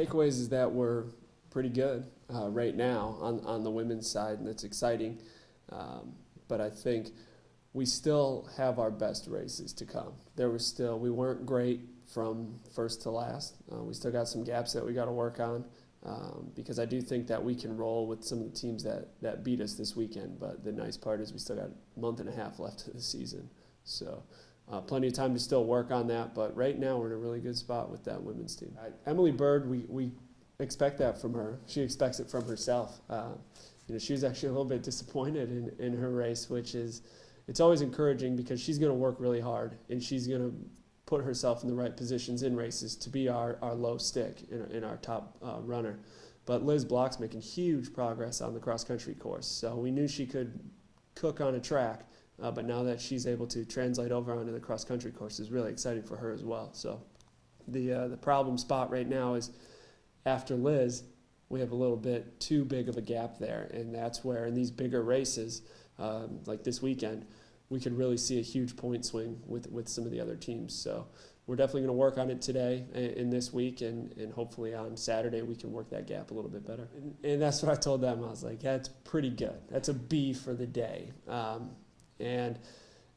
takeaways is that we're pretty good right now on the women's side, and it's exciting. But I think we still have our best races to come. We weren't great from first to last. We still got some gaps that we got to work on because I do think that we can roll with some of the teams that beat us this weekend. But the nice part is we still got a month and a half left of the season. So plenty of time to still work on that. But right now we're in a really good spot with that women's team. Emily Bird, we expect that from her. She expects it from herself. She was actually a little bit disappointed in her race, which is, it's always encouraging because she's going to work really hard and she's going to put herself in the right positions in races to be our low stick in our top runner. But Liz Block's making huge progress on the cross-country course. So we knew she could cook on a track, but now that she's able to translate over onto the cross-country course is really exciting for her as well. So the problem spot right now is after Liz, we have a little bit too big of a gap there, and that's where in these bigger races, like this weekend, we could really see a huge point swing with some of the other teams. So we're definitely going to work on it today in this week, and hopefully on Saturday we can work that gap a little bit better. And that's what I told them. I was like, yeah, it's pretty good. That's a B for the day. And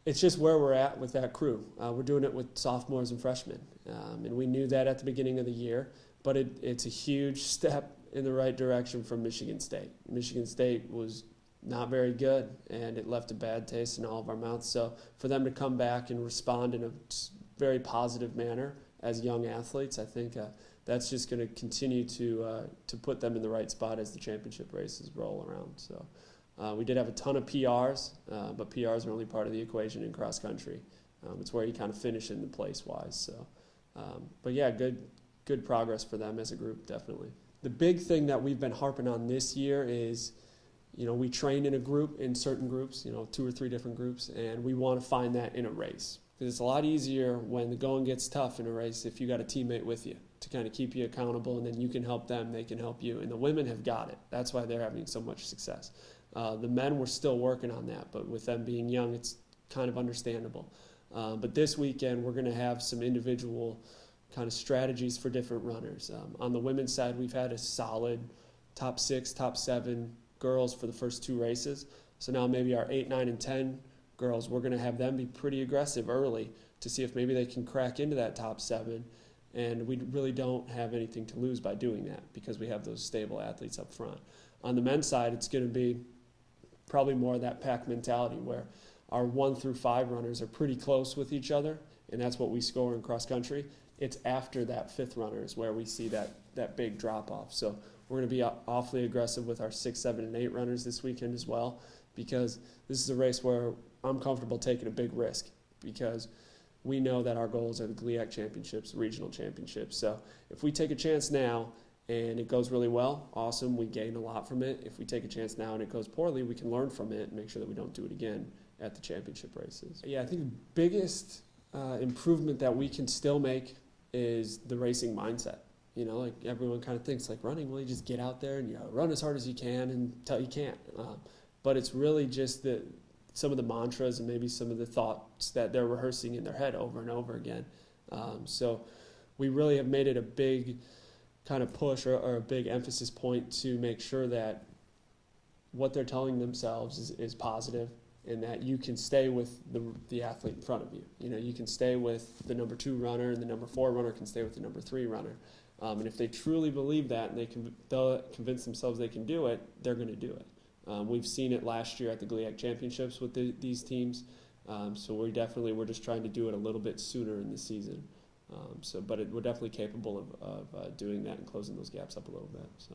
it's just where we're at with that crew. We're doing it with sophomores and freshmen, and we knew that at the beginning of the year, but it's a huge step in the right direction from Michigan State. Michigan State was not very good, and it left a bad taste in all of our mouths. So for them to come back and respond in a very positive manner as young athletes, I think that's just going to continue to put them in the right spot as the championship races roll around. So we did have a ton of PRs, but PRs are only part of the equation in cross country. It's where you kind of finish in the place-wise. So, but yeah, good progress for them as a group, definitely. The big thing that we've been harping on this year is, we train in a group, in certain groups, 2 or 3 different groups, and we want to find that in a race. Because it's a lot easier when the going gets tough in a race if you got a teammate with you to kind of keep you accountable, and then you can help them, they can help you. And the women have got it. That's why they're having so much success. The men, we're still working on that, but with them being young, it's kind of understandable. But this weekend, we're going to have some individual kind of strategies for different runners. On the women's side, we've had a solid top 6, top 7 girls for the first 2 races. So now maybe our 8, 9, and 10 girls, we're going to have them be pretty aggressive early to see if maybe they can crack into that top 7. And we really don't have anything to lose by doing that because we have those stable athletes up front. On the men's side, it's going to be probably more of that pack mentality where our 1 through 5 runners are pretty close with each other, and that's what we score in cross country. It's after that 5th runner is where we see that big drop-off. So we're going to be awfully aggressive with our 6, 7, and 8 runners this weekend as well, because this is a race where I'm comfortable taking a big risk because we know that our goals are the GLIAC championships, regional championships. So if we take a chance now and it goes really well, awesome, we gain a lot from it. If we take a chance now and it goes poorly, we can learn from it and make sure that we don't do it again at the championship races. Yeah, I think the biggest improvement that we can still make is the racing mindset. Like everyone kind of thinks like running, well, you just get out there and run as hard as you can until you can't. But it's really just some of the mantras and maybe some of the thoughts that they're rehearsing in their head over and over again. So we really have made it a big kind of push or a big emphasis point to make sure that what they're telling themselves is positive, and that you can stay with the athlete in front of you. You can stay with the number 2 runner, and the number 4 runner can stay with the number 3 runner. And if they truly believe that and they'll convince themselves they can do it, they're going to do it. We've seen it last year at the GLIAC championships with these teams. So we're just trying to do it a little bit sooner in the season. But we're definitely capable of doing that and closing those gaps up a little bit. So.